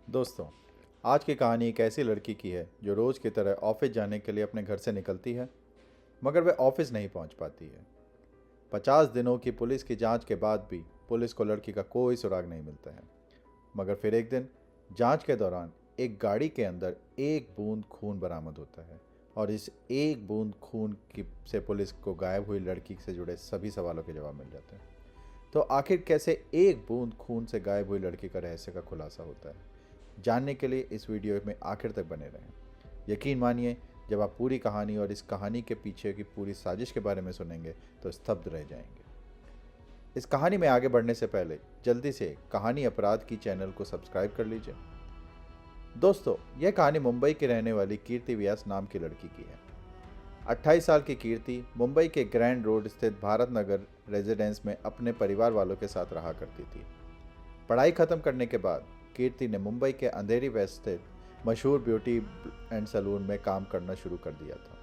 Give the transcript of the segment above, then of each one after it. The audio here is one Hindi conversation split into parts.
दोस्तों, आज की कहानी एक ऐसी लड़की की है जो रोज़ की तरह ऑफिस जाने के लिए अपने घर से निकलती है, मगर वह ऑफिस नहीं पहुंच पाती है। 50 दिनों की पुलिस की जांच के बाद भी पुलिस को लड़की का कोई सुराग नहीं मिलता है। मगर फिर एक दिन जांच के दौरान एक गाड़ी के अंदर एक बूंद खून बरामद होता है, और इस एक बूंद खून की से पुलिस को गायब हुई लड़की से जुड़े सभी सवालों के जवाब मिल जाते हैं। तो आखिर कैसे एक बूंद खून से गायब हुई लड़की का रहस्य का खुलासा होता है, जानने के लिए इस वीडियो में आखिर तक बने रहें। यकीन मानिए, जब आप पूरी कहानी और इस कहानी के पीछे की पूरी साजिश के बारे में सुनेंगे तो स्तब्ध रह जाएंगे। इस कहानी में आगे बढ़ने से पहले जल्दी से कहानी अपराध की चैनल को सब्सक्राइब कर लीजिए। दोस्तों, यह कहानी मुंबई की रहने वाली कीर्ति व्यास नाम की लड़की की है। 28 साल की कीर्ति मुंबई के ग्रैंड रोड स्थित भारत नगर रेजिडेंस में अपने परिवार वालों के साथ रहा करती थी। पढ़ाई खत्म करने के बाद कीर्ति ने मुंबई के अंधेरी वेस्ट स्थित मशहूर ब्यूटी एंड सैलून में काम करना शुरू कर दिया था।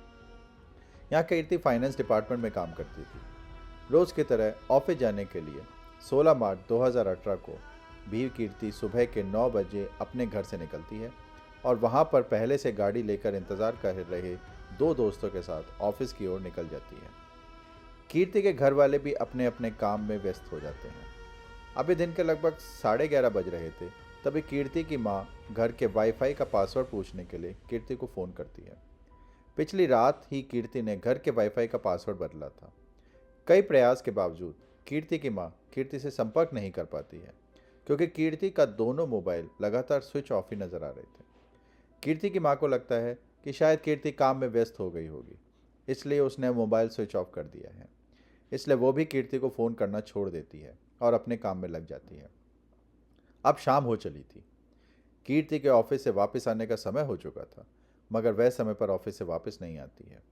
यहाँ कीर्ति फाइनेंस डिपार्टमेंट में काम करती थी। रोज की तरह ऑफिस जाने के लिए 16 मार्च 2018 को भी कीर्ति सुबह के 9 बजे अपने घर से निकलती है और वहाँ पर पहले से गाड़ी लेकर इंतजार कर रहे दो दोस्तों के साथ ऑफिस की ओर निकल जाती है। कीर्ति के घर वाले भी अपने अपने काम में व्यस्त हो जाते हैं। अभी दिन के लगभग 11:30 बज रहे थे, तभी कीर्ति की माँ घर के वाईफाई का पासवर्ड पूछने के लिए कीर्ति को फ़ोन करती है। पिछली रात ही कीर्ति ने घर के वाईफाई का पासवर्ड बदला था। कई प्रयास के बावजूद कीर्ति की माँ कीर्ति से संपर्क नहीं कर पाती है, क्योंकि कीर्ति का दोनों मोबाइल लगातार स्विच ऑफ ही नजर आ रहे थे। कीर्ति की माँ को लगता है कि शायद कीर्ति काम में व्यस्त हो गई होगी, इसलिए उसने मोबाइल स्विच ऑफ कर दिया है। इसलिए वो भी कीर्ति को फ़ोन करना छोड़ देती है और अपने काम में लग जाती है। अब शाम हो चली थी। कीर्ति के ऑफिस से वापस आने का समय हो चुका था, मगर वह समय पर ऑफिस से वापस नहीं आती है।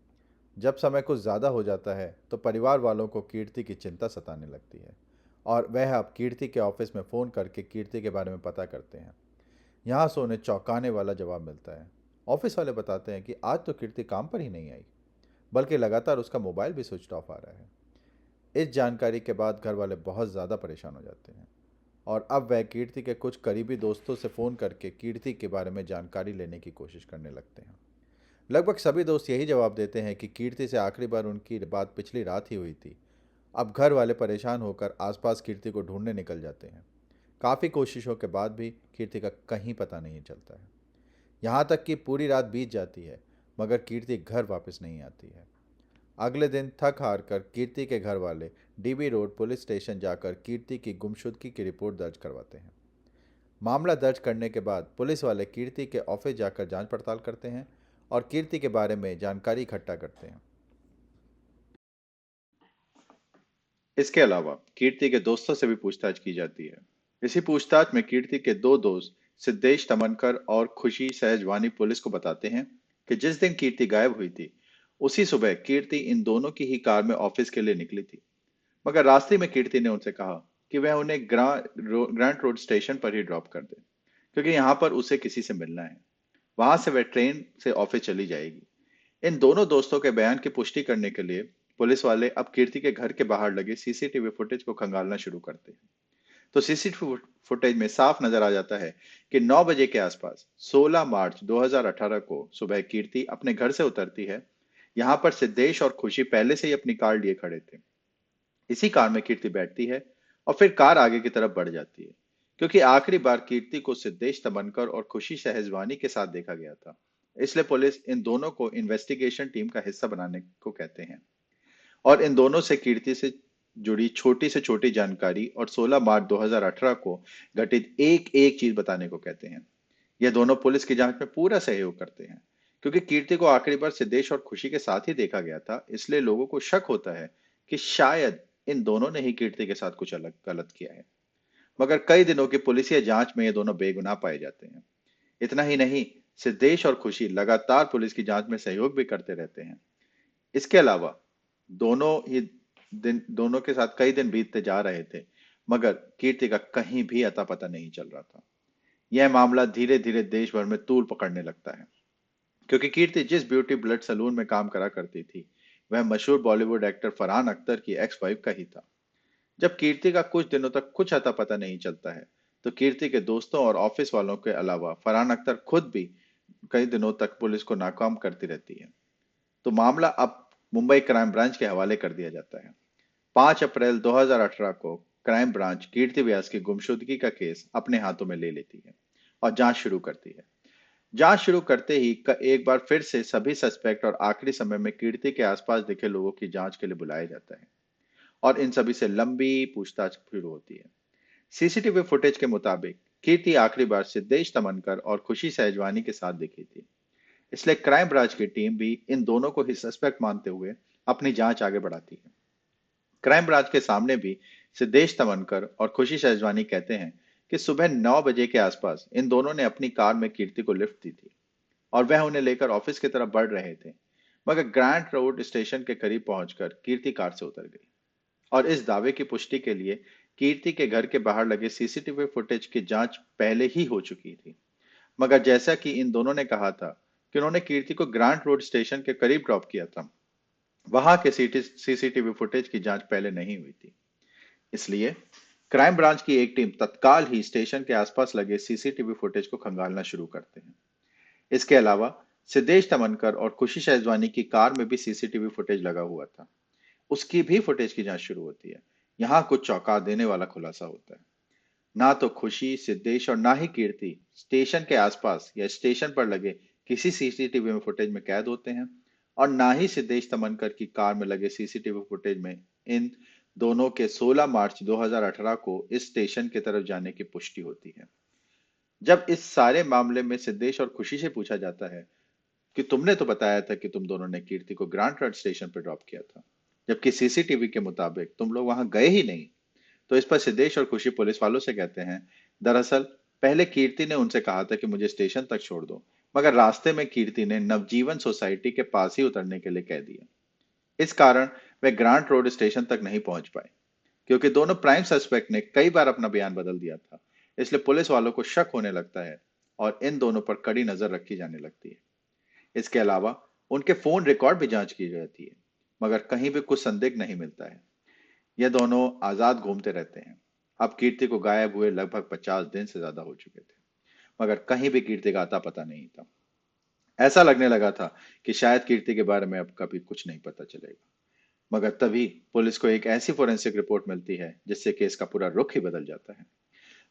जब समय कुछ ज़्यादा हो जाता है तो परिवार वालों को कीर्ति की चिंता सताने लगती है, और वह अब कीर्ति के ऑफिस में फ़ोन करके कीर्ति के बारे में पता करते हैं। यहाँ से उन्हें चौंकाने वाला जवाब मिलता है। ऑफिस वाले बताते हैं कि आज तो कीर्ति काम पर ही नहीं आई, बल्कि लगातार उसका मोबाइल भी स्विच ऑफ आ रहा है। इस जानकारी के बाद घर वाले बहुत ज़्यादा परेशान हो जाते हैं, और अब वह कीर्ति के कुछ करीबी दोस्तों से फ़ोन करके कीर्ति के बारे में जानकारी लेने की कोशिश करने लगते हैं। लगभग सभी दोस्त यही जवाब देते हैं कि कीर्ति से आखिरी बार उनकी बात पिछली रात ही हुई थी। अब घर वाले परेशान होकर आसपास कीर्ति को ढूंढने निकल जाते हैं। काफ़ी कोशिशों के बाद भी कीर्ति का कहीं पता नहीं चलता है। यहाँ तक कि पूरी रात बीत जाती है, मगर कीर्ति घर वापस नहीं आती है। अगले दिन थक हार कर कीर्ति के घर वाले डीबी रोड पुलिस स्टेशन जाकर कीर्ति की गुमशुदगी की रिपोर्ट दर्ज करवाते हैं। मामला दर्ज करने के बाद पुलिस वाले कीर्ति के ऑफिस जाकर जांच पड़ताल करते हैं और कीर्ति के बारे में जानकारी इकट्ठा करते हैं। इसके अलावा कीर्ति के दोस्तों से भी पूछताछ की जाती है। इसी पूछताछ में कीर्ति के दो दोस्त सिद्धेश तमनकर और खुशी सहजवानी पुलिस को बताते हैं कि जिस दिन कीर्ति गायब हुई थी, उसी सुबह कीर्ति इन दोनों की ही कार में ऑफिस के लिए निकली थी। मगर रास्ते में कीर्ति ने उनसे कहा कि वह उन्हें ग्रांट रोड स्टेशन पर ही ड्रॉप कर दे, क्योंकि यहाँ पर उसे किसी से मिलना है। वहां से वह ट्रेन से ऑफिस चली जाएगी। इन दोनों दोस्तों के बयान की पुष्टि करने के लिए पुलिस वाले अब कीर्ति के घर के बाहर लगे सीसीटीवी फुटेज को खंगालना शुरू करते हैं। तो सीसीटीवी फुटेज में साफ नजर आ जाता है कि 9 बजे के आसपास 16 मार्च 2018 को सुबह कीर्ति अपने घर से उतरती है। यहाँ पर सिद्धेश और खुशी पहले से ही अपनी कार लिए खड़े थे। इसी कार में कीर्ति बैठती है और फिर कार आगे की तरफ बढ़ जाती है, क्योंकि आखिरी बार कीर्ति को सिद्धेश तमनकर और खुशी सहजवानी के साथ देखा गया था। इसलिए पुलिस इन दोनों को इन्वेस्टिगेशन टीम का हिस्सा बनाने को कहते हैं और इन दोनों से कीर्ति से जुड़ी छोटी से छोटी जानकारी और 16 मार्च 2018 को घटित एक एक चीज बताने को कहते हैं। ये दोनों पुलिस की जांच में पूरा सहयोग करते हैं, क्योंकि कीर्ति को आखिरी बार सिद्धेश और खुशी के साथ ही देखा गया था। इसलिए लोगों को शक होता है कि शायद इन दोनों ने ही कीर्ति के साथ कुछ अलग गलत किया है। मगर कई दिनों की पुलिसिया जांच में ये दोनों बेगुनाह पाए जाते हैं। इतना ही नहीं, सिद्धेश और खुशी लगातार पुलिस की जांच में सहयोग भी करते रहते हैं। इसके अलावा दोनों के साथ कई दिन बीतते जा रहे थे, मगर कीर्ति का कहीं भी अता पता नहीं चल रहा था। यह मामला धीरे धीरे देश भर में तूल पकड़ने लगता है, क्योंकि कीर्ति जिस ब्यूटी ब्लड सलून में काम करा करती थी, वह मशहूर बॉलीवुड एक्टर फरहान अख्तर की एक्स वाइफ का ही था। जब कीर्ति का कुछ दिनों तक कुछ अता पता नहीं चलता है, तो कीर्ति के दोस्तों और ऑफिस वालों के अलावा फरहान अख्तर खुद भी कई दिनों तक पुलिस को नाकाम करती रहती है। तो मामला अब मुंबई क्राइम ब्रांच के हवाले कर दिया जाता है। 5 अप्रैल 2018 को क्राइम ब्रांच कीर्ति व्यास की गुमशुदगी का केस अपने हाथों में ले लेती है और जांच शुरू करती है। जांच शुरू करते ही एक बार फिर से सभी सस्पेक्ट और आखिरी समय में कीर्ति के आसपास दिखे लोगों की जांच के लिए बुलाया जाता है और इन सभी से लंबी पूछताछ शुरू होती है। सीसीटीवी फुटेज के मुताबिक कीर्ति आखिरी बार सिद्धेश तमनकर और खुशी सहजवानी के साथ दिखी थी। इसलिए क्राइम ब्रांच की टीम भी इन दोनों को ही सस्पेक्ट मानते हुए अपनी जांच आगे बढ़ाती है। क्राइम ब्रांच के सामने भी सिद्धेश तमनकर और खुशी शेजवानी कहते हैं कि सुबह 9 बजे के आसपास इन दोनों ने अपनी कार में कीर्ति को लिफ्ट दी थी और वह उन्हें लेकर ऑफिस की तरफ बढ़ रहे थे, मगर ग्रैंड रोड स्टेशन के करीब पहुंचकर कीर्ति कार से उतर गई। और इस दावे की पुष्टि के लिए कीर्ति के घर के बाहर लगे सीसीटीवी फुटेज की जांच पहले ही हो चुकी थी, मगर जैसा कि इन दोनों ने कहा था कि उन्होंने कीर्ति को ग्रांट रोड स्टेशन के करीब ड्रॉप किया था, वहां के सीसीटीवी फुटेज की जांच पहले नहीं हुई थी। इसलिए क्राइम ब्रांच की एक टीम तत्काल ही स्टेशन के आसपास लगे सीसीटीवी फुटेज को खंगालना शुरू करते हैं। इसके अलावा सिद्धेश तमनकर और खुशी शेजवानी की कार में भी सीसीटीवी फुटेज लगा हुआ था, उसकी भी फुटेज की जांच शुरू होती है। यहाँ कुछ चौंका देने वाला खुलासा होता है। ना तो खुशी, सिद्धेश और ना ही कीर्ति स्टेशन के आसपास या स्टेशन पर लगे किसी सीसीटीवी में फुटेज में कैद होते हैं और ना ही सिद्धेश तमनकर की कार में लगे सीसीटीवी फुटेज में इन दोनों के 16 मार्च 2018 को इस स्टेशन की तरफ जाने की पुष्टि होती है। जब इस सारे मामले में सिद्धेश और खुशी से पूछा जाता है कि तुमने तो बताया था कि तुम दोनों ने कीर्ति को ग्रांट रोड स्टेशन पर ड्रॉप किया था, जबकि सीसीटीवी के मुताबिक तुम लोग वहां गए ही नहीं, तो इस पर सिद्धेश और खुशी पुलिस वालों से कहते हैं, दरअसल पहले कीर्ति ने उनसे कहा था कि मुझे स्टेशन तक छोड़ दो, मगर रास्ते में कीर्ति ने नवजीवन सोसाइटी के पास ही उतरने के लिए कह दिया। इस कारण वे ग्रांट रोड स्टेशन तक नहीं पहुंच पाए। क्योंकि दोनों प्राइम सस्पेक्ट ने कई बार अपना बयान बदल दिया था, इसलिए पुलिस वालों को शक होने लगता है और इन दोनों पर कड़ी नजर रखी जाने लगती है। इसके अलावा उनके फोन रिकॉर्ड भी जांच की जाती है, मगर कहीं भी कुछ संदिग्ध नहीं मिलता है। ये दोनों आजाद घूमते रहते हैं। अब कीर्ति को गायब हुए लगभग 50 दिन से ज्यादा हो चुके थे, मगर कहीं भी कीर्ति का अता पता नहीं था। ऐसा लगने लगा था कि शायद कीर्ति के बारे में अब कभी कुछ नहीं पता चलेगा। मगर तभी पुलिस को एक ऐसी फोरेंसिक रिपोर्ट मिलती है जिससे केस का पूरा रुख ही बदल जाता है।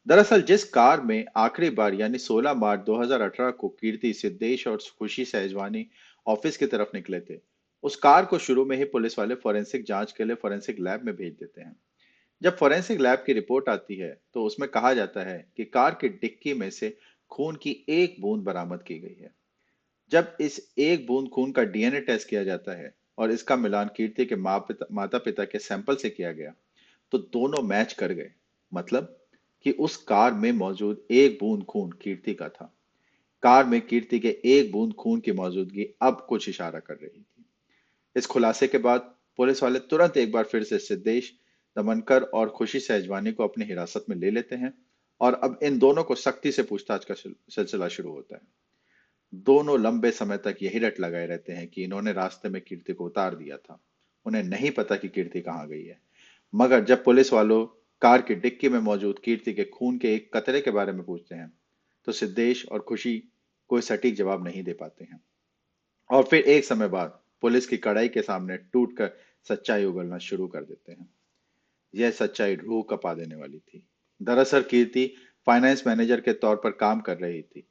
दरअसल जिस कार में आखिरी बार यानी 16 मार्च 2018 को कीर्ति, सिद्धेश और खुशी सहजवानी ऑफिस की तरफ निकले थे, उस कार को शुरू में ही पुलिस वाले फोरेंसिक जांच के लिए फोरेंसिक लैब में भेज देते हैं। जब फोरेंसिक लैब की रिपोर्ट आती है तो उसमें कहा जाता है कि कार की डिक्की में से खून की एक बूंद बरामद की गई है। जब इस एक बूंद खून का डीएनए टेस्ट किया जाता है और इसका मिलान कीर्ति के माता पिता के सैंपल से किया गया, तो दोनों मैच कर गए। मतलब कि उस कार में मौजूद एक बूंद खून कीर्ति का था। कार में कीर्ति के एक बूंद खून की मौजूदगी अब कुछ इशारा कर रही थी। इस खुलासे के बाद पुलिस वाले तुरंत एक बार फिर से सिद्धेश दमनकर और खुशी सहजवानी को अपनी हिरासत में ले लेते हैं और अब इन दोनों को सख्ती से पूछताछ का सिलसिला शुरू होता है। दोनों लंबे समय तक यही रट लगाए रहते हैं कि इन्होंने रास्ते में कीर्ति को उतार दिया था, उन्हें नहीं पता कि कीर्ति कहाँ गई है। मगर जब पुलिस वालों कार की डिक्की में मौजूद कीर्ति के खून के एक कतरे के बारे में पूछते हैं, तो सिद्धेश और खुशी कोई सटीक जवाब नहीं दे पाते हैं और फिर एक समय बाद पुलिस की कड़ाई के सामने टूटकर सच्चाई उगलना शुरू कर देते हैं। यह सच्चाई रूह कपा देने वाली थी। दरअसल कीर्ति फाइनेंस मैनेजर के तौर पर काम कर रही थी,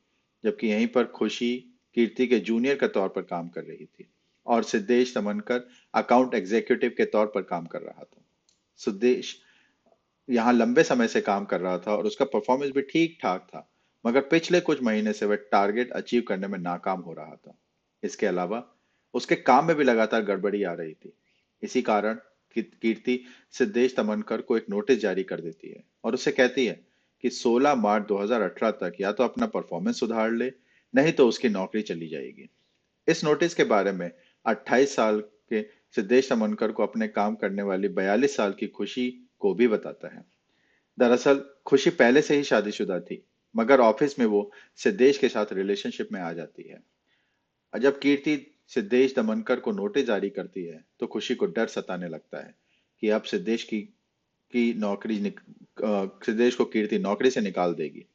जबकि यहीं पर खुशी कीर्ति के जूनियर के तौर पर काम कर रही थी और सिद्धेश समनकर अकाउंट एग्जीक्यूटिव के तौर पर काम कर रहा था। सिद्धेश यहाँ लंबे समय से काम कर रहा था और उसका परफॉर्मेंस भी ठीक ठाक था, मगर पिछले कुछ महीने से वह टारगेट अचीव करने में नाकाम हो रहा था। इसके अलावा उसके काम में भी लगातार गड़बड़ी आ रही थी। इसी कारण कीर्ति सिद्धेश तमनकर को एक नोटिस जारी कर देती है और उसे कहती है कि 16 मार्च 2018 तक या तो अपना परफॉर्मेंस सुधार ले, नहीं तो उसकी नौकरी चली जाएगी। इस नोटिस के बारे में 28 साल के सिद्धेश तमनकर को अपने काम करने वाली 42 साल की खुशी को भी बताता है। दरअसल खुशी पहले से ही शादीशुदा थी, मगर ऑफिस में वो सिद्धेश के साथ रिलेशनशिप में आ जाती है। जब कीर्ति सिद्धेश दमनकर को नोटिस जारी करती है तो खुशी को डर सताने लगता है कि अब सिद्धेश की सिद्धेश को कीर्ति नौकरी से निकाल देगी।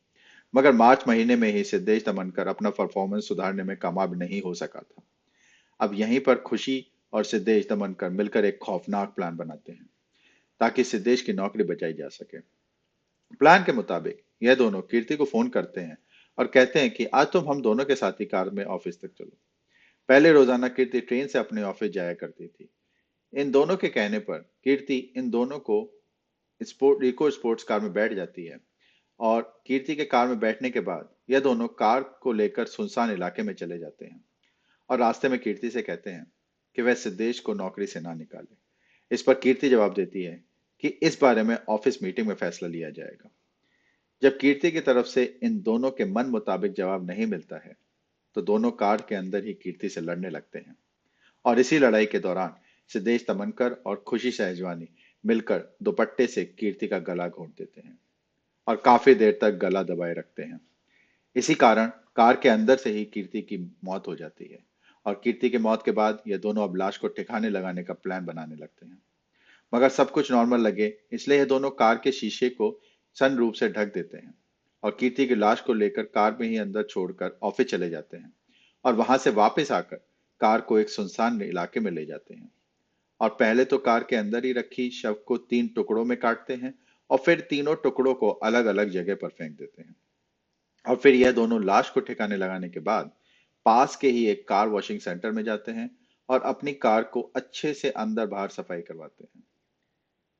मगर मार्च महीने में ही सिद्धेश दमनकर अपना परफॉर्मेंस सुधारने में कामयाब नहीं हो सका था। अब यहीं पर खुशी और सिद्धेश दमनकर मिलकर एक खौफनाक प्लान बनाते हैं ताकि सिद्धेश की नौकरी बचाई जा सके। प्लान के मुताबिक यह दोनों कीर्ति को फोन करते हैं और कहते हैं कि आज तुम हम दोनों के साथ ही कार में ऑफिस तक चलो। पहले रोजाना कीर्ति ट्रेन से अपने ऑफिस जाया करती थी। इन दोनों के कहने पर कीर्ति इन दोनों को इको स्पोर्ट्स कार में बैठ जाती है और कीर्ति के कार में बैठने के बाद यह दोनों कार को लेकर सुनसान इलाके में चले जाते हैं और रास्ते में कीर्ति से कहते हैं कि वह सिद्धेश को नौकरी से ना निकाले। इस पर कीर्ति जवाब देती है कि इस बारे में ऑफिस मीटिंग में फैसला लिया जाएगा। जब कीर्ति की तरफ से इन दोनों के मन मुताबिक जवाब नहीं मिलता है तो दोनों कार के अंदर ही कीर्ति से लड़ने लगते हैं और इसी लड़ाई के दौरान सिद्धेश तमनकर और खुशी सहजवानी मिलकर दुपट्टे से कीर्ति का गला घोंट देते हैं और काफी देर तक गला दबाए रखते हैं। इसी कारण कार के अंदर से ही कीर्ति की मौत हो जाती है और कीर्ति की मौत के बाद ये दोनों अब लाश को ठिकाने लगाने का प्लान बनाने लगते हैं। मगर सब कुछ नॉर्मल लगे इसलिए ये दोनों कार के शीशे को सन रूप से ढक देते हैं और कीर्ति की लाश को लेकर कार में ही अंदर छोड़कर ऑफिस चले जाते हैं और वहां से वापस आकर कार को एक सुनसान इलाके में ले जाते हैं और पहले तो कार के अंदर ही रखी शव को 3 टुकड़ों में काटते हैं और फिर तीनों टुकड़ों को अलग अलग जगह पर फेंक देते हैं और फिर यह दोनों लाश को ठिकाने लगाने के बाद पास के ही एक कार वॉशिंग सेंटर में जाते हैं और अपनी कार को अच्छे से अंदर बाहर सफाई करवाते हैं।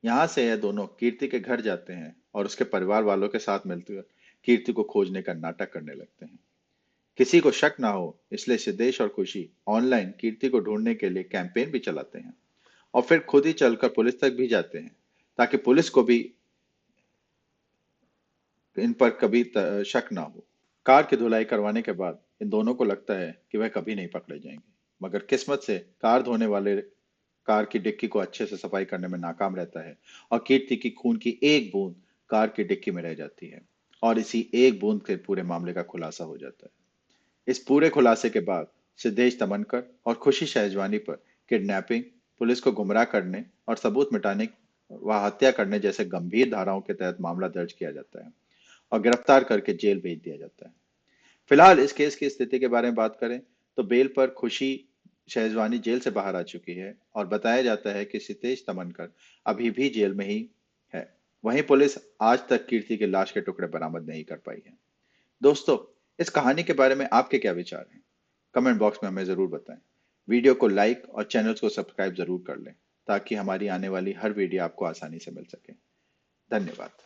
यहाँ से यह दोनों कीर्ति के घर जाते हैं और उसके परिवार वालों के साथ मिलकर कीर्ति को खोजने का नाटक करने लगते हैं। किसी को शक ना हो इसलिए सिद्धेश और खुशी ऑनलाइन कीर्ति को ढूंढने के लिए कैंपेन भी चलाते हैं और फिर खुद ही चलकर पुलिस तक भी जाते हैं ताकि पुलिस को भी इन पर कभी शक ना हो। कार की धुलाई करवाने के बाद इन दोनों को लगता है कि वह कभी नहीं पकड़े जाएंगे, मगर किस्मत से कार धोने वाले कार की डिक्की को अच्छे से सफाई करने में नाकाम रहता है और कीर्ति की खून की एक बूंद कार की डिक्की में रह जाती है और इसी एक बूंद से पूरे मामले का खुलासा हो जाता है। इस पूरे खुलासे के बाद सिद्धेश तमनकर और खुशी शेजवानी पर किडनैपिंग, पुलिस को गुमराह करने और सबूत मिटाने व हत्या करने जैसे गंभीर धाराओं के तहत मामला दर्ज किया जाता है और गिरफ्तार करके जेल भेज दिया जाता है। फिलहाल इस केस की स्थिति के बारे में बात करें तो बेल पर खुशी शेजवानी जेल से बाहर आ चुकी है और बताया जाता है कि सिद्धेश तमनकर अभी भी जेल में ही है। वहीं पुलिस आज तक कीर्ति की लाश के टुकड़े बरामद नहीं कर पाई है। दोस्तों, इस कहानी के बारे में आपके क्या विचार हैं? कमेंट बॉक्स में हमें जरूर बताएं। वीडियो को लाइक और चैनल को सब्सक्राइब जरूर कर लें ताकि हमारी आने वाली हर वीडियो आपको आसानी से मिल सके। धन्यवाद।